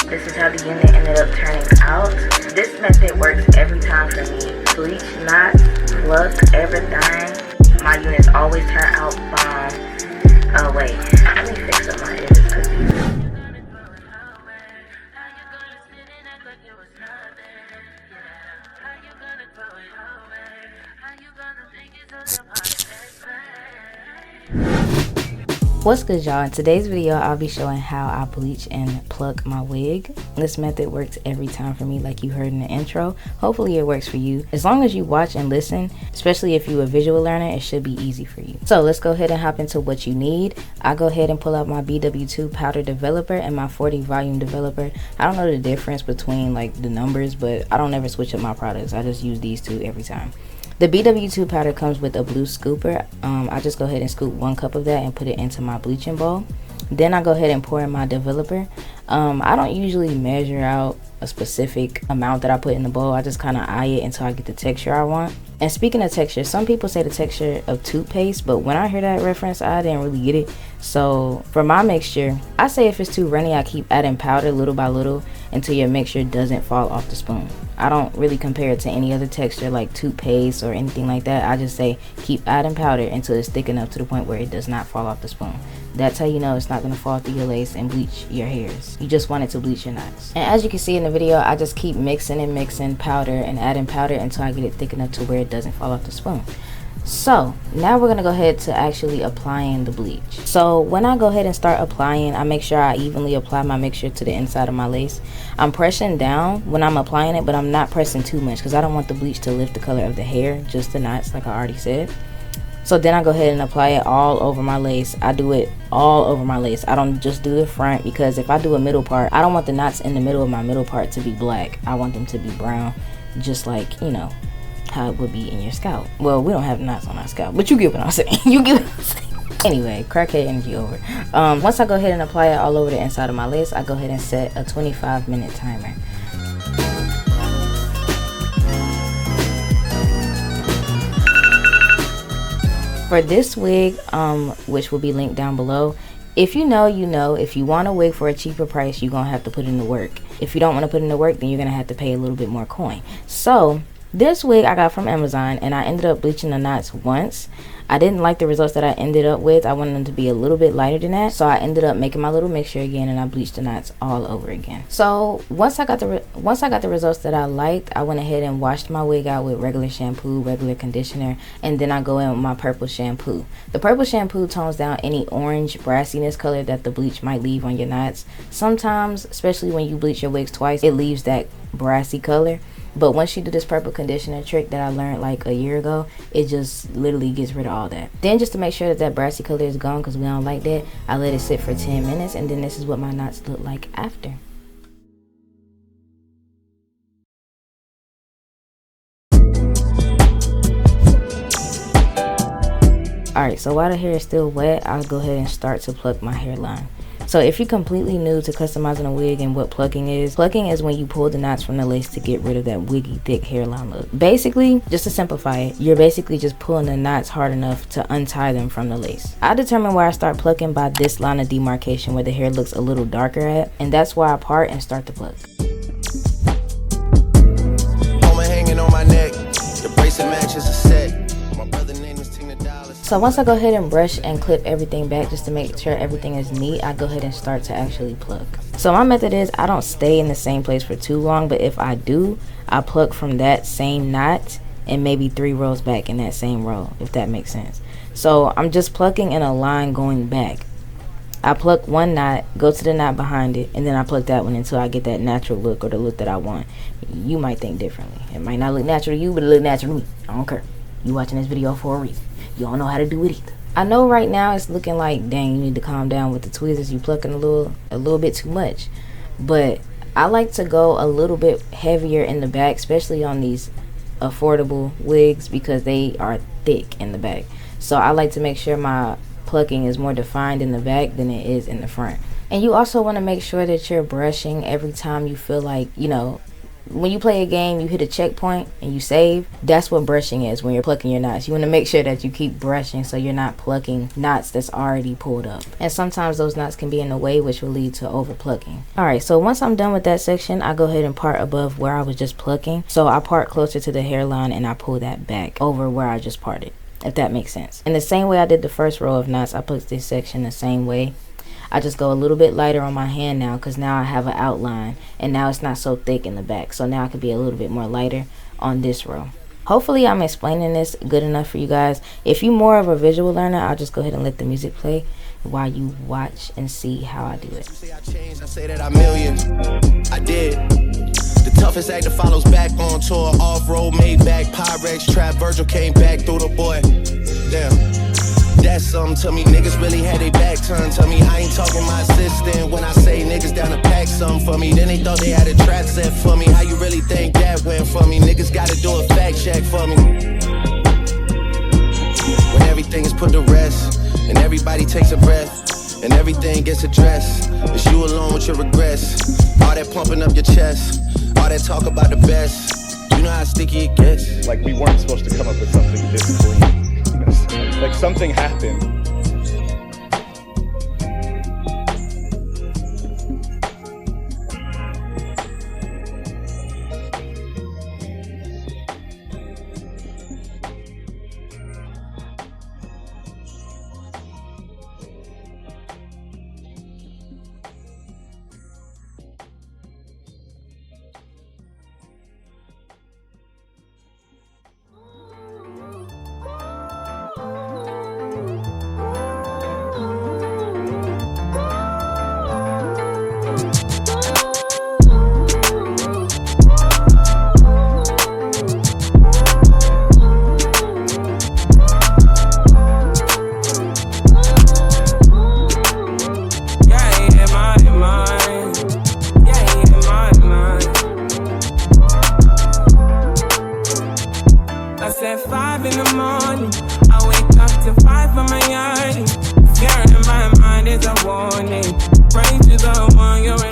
This is how the unit ended up turning out. This method works every time for me. Bleach, knots, pluck, everything. My units always turn out bomb. Oh wait, let me fix up my edges because What's good, y'all? In today's video I'll be showing how I bleach and pluck my wig. This method works every time for me, like you heard in the intro. Hopefully it works for you. As long as you watch and listen, especially if you're a visual learner, it should be easy for you. So let's go ahead and hop into what you need. I go ahead and pull out my BW2 powder developer and my 40 volume developer. I don't know the difference between like the numbers, but I don't ever switch up my products. I just use these two every time. The BW2 powder comes with a blue scooper. I just go ahead and scoop 1 cup of that and put it into my bleaching bowl. Then I go ahead and pour in my developer. I don't usually measure out a specific amount that I put in the bowl. I just kind of eye it until I get the texture I want. And speaking of texture, some people say the texture of toothpaste, but when I hear that reference, I didn't really get it. So for my mixture, I say if it's too runny, I keep adding powder little by little until your mixture doesn't fall off the spoon. I don't really compare it to any other texture like toothpaste or anything like that. I just say keep adding powder until it's thick enough to the point where it does not fall off the spoon. That's how you know it's not going to fall through your lace and bleach your hairs. You just want it to bleach your knots. And as you can see in the video, I just keep mixing and mixing powder and adding powder until I get it thick enough to where it doesn't fall off the spoon. So now we're going to go ahead to actually applying the bleach. So when I go ahead and start applying, I make sure I evenly apply my mixture to the inside of my lace. I'm pressing down when I'm applying it, but I'm not pressing too much because I don't want the bleach to lift the color of the hair, just the knots like I already said. So then I go ahead and apply it all over my lace. I do it all over my lace. I don't just do the front, because if I do a middle part, I don't want the knots in the middle of my middle part to be black. I want them to be brown, just like, you know, how it would be in your scalp. Well, we don't have knots on our scalp, but you get what I'm saying. You get what I'm saying. Anyway, crackhead energy over. Once I go ahead and apply it all over the inside of my lace, I go ahead and set a 25-minute timer. For this wig, which will be linked down below, if you know, you know. If you want a wig for a cheaper price, you're gonna have to put in the work. If you don't want to put in the work, then you're gonna have to pay a little bit more coin. So this wig I got from Amazon, and I ended up bleaching the knots once. I didn't like the results that I ended up with. I wanted them to be a little bit lighter than that, so I ended up making my little mixture again, and I bleached the knots all over again. So once I got the results that I liked, I went ahead and washed my wig out with regular shampoo, regular conditioner, and then I go in with my purple shampoo. The purple shampoo tones down any orange brassiness color that the bleach might leave on your knots. Sometimes, especially when you bleach your wigs twice, it leaves that brassy color. But once you do this purple conditioner trick that I learned like a year ago, it just literally gets rid of all that. Then just to make sure that that brassy color is gone, because we don't like that, I let it sit for 10 minutes, and then this is what my knots look like after. Alright, so while the hair is still wet, I'll go ahead and start to pluck my hairline. So if you're completely new to customizing a wig and what plucking is when you pull the knots from the lace to get rid of that wiggy thick hairline look. Basically, just to simplify it, you're basically just pulling the knots hard enough to untie them from the lace. I determine where I start plucking by this line of demarcation where the hair looks a little darker at, and that's where I part and start to pluck. Hanging on my neck, the bracelet matches a set. So once I go ahead and brush and clip everything back just to make sure everything is neat, I go ahead and start to actually pluck. So my method is I don't stay in the same place for too long, but if I do, I pluck from that same knot and maybe 3 rows back in that same row, if that makes sense. So I'm just plucking in a line going back. I pluck one knot, go to the knot behind it, and then I pluck that one until I get that natural look, or the look that I want. You might think differently. It might not look natural to you, but it look natural to me. I don't care. You watching this video for a reason. You don't know how to do it either. I know right now it's looking like, dang, you need to calm down with the tweezers. You plucking a little bit too much. But I like to go a little bit heavier in the back, especially on these affordable wigs, because they are thick in the back. So I like to make sure my plucking is more defined in the back than it is in the front. And you also want to make sure that you're brushing every time you feel like, you know, when you play a game, you hit a checkpoint and you save. That's what brushing is when you're plucking your knots. You want to make sure that you keep brushing so you're not plucking knots that's already pulled up. And sometimes those knots can be in the way, which will lead to over plucking. Alright, so once I'm done with that section, I go ahead and part above where I was just plucking. So I part closer to the hairline and I pull that back over where I just parted, if that makes sense. In the same way I did the first row of knots, I put this section the same way. I just go a little bit lighter on my hand now because now I have an outline and now it's not so thick in the back. So now I can be a little bit more lighter on this row. Hopefully I'm explaining this good enough for you guys. If you're more of a visual learner, I'll just go ahead and let the music play while you watch and see how I do it. I changed, I say that I'm million. I did. The toughest actor follows back on tour. Off-road, made back, Pyrex, trap, Virgil came back through the boy. Damn. That's something to me, niggas really had their back turned to me. I ain't talking my assistant when I say niggas down to pack something for me. Then they thought they had a trap set for me. How you really think that went for me? Niggas gotta do a fact check for me. When everything is put to rest, and everybody takes a breath, and everything gets addressed, it's you alone with your regrets. All that pumping up your chest, all that talk about the best. You know how sticky it gets. Like we weren't supposed to come up with something this clean. Like something happened.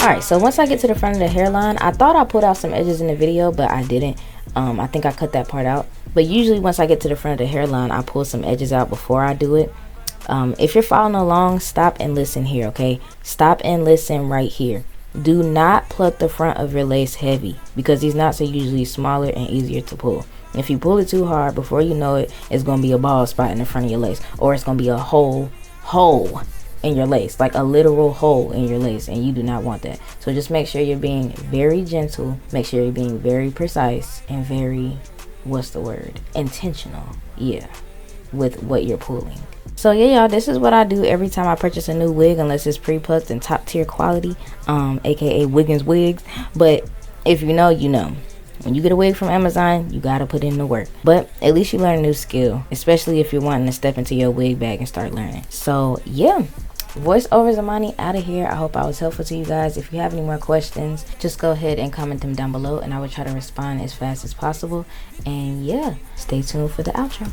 Alright, so once I get to the front of the hairline, I thought I pulled out some edges in the video, but I didn't. I think I cut that part out. But usually once I get to the front of the hairline, I pull some edges out before I do it. If you're following along, stop and listen here, okay? Stop and listen right here. Do not pluck the front of your lace heavy because these knots are usually smaller and easier to pull. If you pull it too hard, before you know it, it's going to be a bald spot in the front of your lace, or it's going to be a hole in your lace, like a literal hole in your lace, and you do not want that. So just make sure you're being very gentle, make sure you're being very precise and very, what's the word, intentional, yeah, with what you're pulling. So yeah, y'all, this is what I do every time I purchase a new wig, unless it's pre-plucked and top tier quality, aka Wiggins wigs. But if you know, you know. When you get a wig from Amazon, you gotta put in the work. But at least you learn a new skill, especially if you're wanting to step into your wig bag and start learning. So yeah, voiceover Zsarmani out of here. I hope I was helpful to you guys. If you have any more questions, just go ahead and comment them down below, and I will try to respond as fast as possible. And yeah, stay tuned for the outro.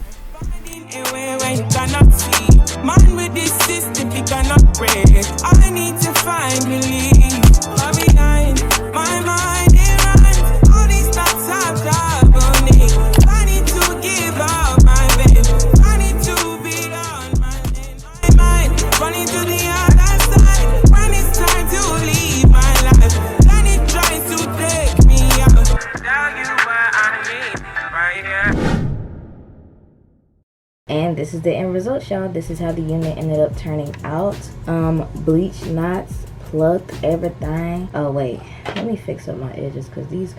Man with this system, he cannot pray. I need to find relief. Behind my mind, it runs. All these thoughts have trouble. I need to give up my babe. I need to be on my mind. Running to the other side. When it's time to leave my life, then it tries to take me out. Tell you where I need right here. And this is the end result, y'all. This is how the unit ended up turning out. Bleach knots, plucked everything. Oh wait, let me fix up my edges because these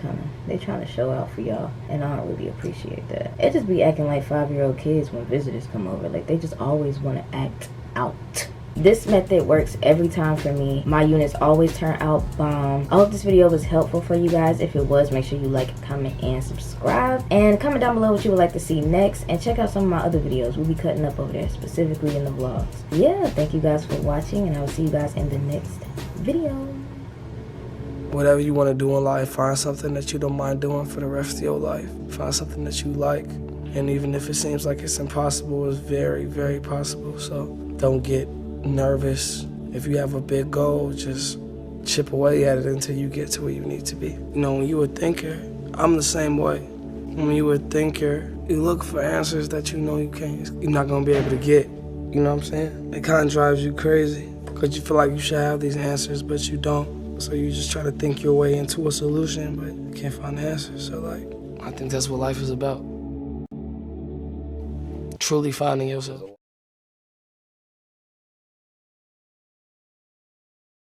they trying to show out for y'all, and I don't really appreciate that. It just be acting like 5-year-old kids when visitors come over. Like they just always want to act out. This method works every time for me. My units always turn out bomb. I hope this video was helpful for you guys. If it was, make sure you like, comment, and subscribe. And comment down below what you would like to see next. And check out some of my other videos. We'll be cutting up over there, specifically in the vlogs. Yeah, thank you guys for watching, and I will see you guys in the next video. Whatever you want to do in life, find something that you don't mind doing for the rest of your life. Find something that you like. And even if it seems like it's impossible, it's very, very possible. So don't get nervous. If you have a big goal, just chip away at it until you get to where you need to be. You know, when you're a thinker, I'm the same way. When you're a thinker, you look for answers that you know you're not gonna be able to get. You know what I'm saying? It kind of drives you crazy because you feel like you should have these answers, but you don't. So you just try to think your way into a solution, but you can't find the answers. So like, I think that's what life is about. Truly finding yourself.